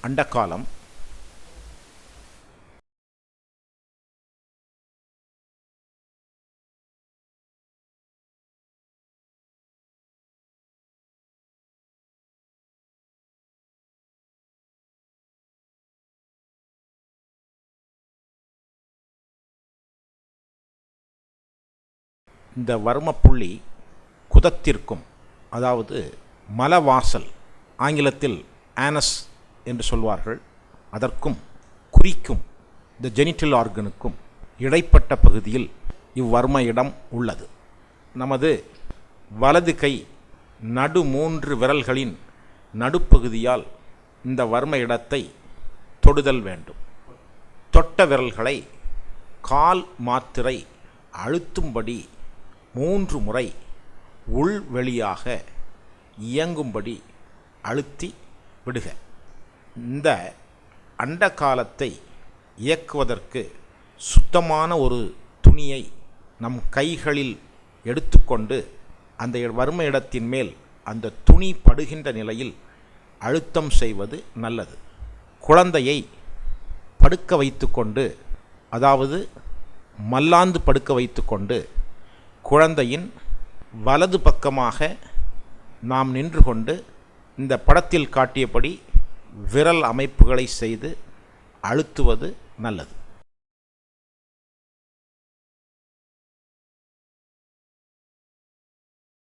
அண்டக்காலம், இந்த வர்மப்புள்ளி குதத்திற்கும், அதாவது மலவாசல், ஆங்கிலத்தில் ஆனஸ் என்று சொல்வார்கள், அதற்கும் குறிக்கும் இந்த ஜெனிட்டல் ஆர்கனுக்கும் இடைப்பட்ட பகுதியில் இவ்வர்ம இடம் உள்ளது. நமது வலது கை நடு 3 விரல்களின் நடுப்பகுதியால் இந்த வர்ம இடத்தை தொடுதல் வேண்டும். தொட்ட விரல்களை கால் மாத்திரை அழுத்தும்படி 3 முறை உள்வெளியாக இயங்கும்படி அழுத்தி விடுக. இந்த அண்டகாலத்தை இயக்குவதற்கு சுத்தமான ஒரு துணியை நம் கைகளில் எடுத்துக்கொண்டு அந்த வர்ம இடத்தின் மேல் அந்த துணி படுகின்ற நிலையில் அழுத்தம் செய்வது நல்லது. குழந்தையை படுக்க வைத்துக்கொண்டு, அதாவது மல்லாந்து படுக்க வைத்துக்கொண்டு, குழந்தையின் வலது பக்கமாக நாம் நின்று கொண்டு இந்த படத்தில் காட்டியபடி விரல் அமைப்புகளை செய்து அழுத்துவது நல்லது.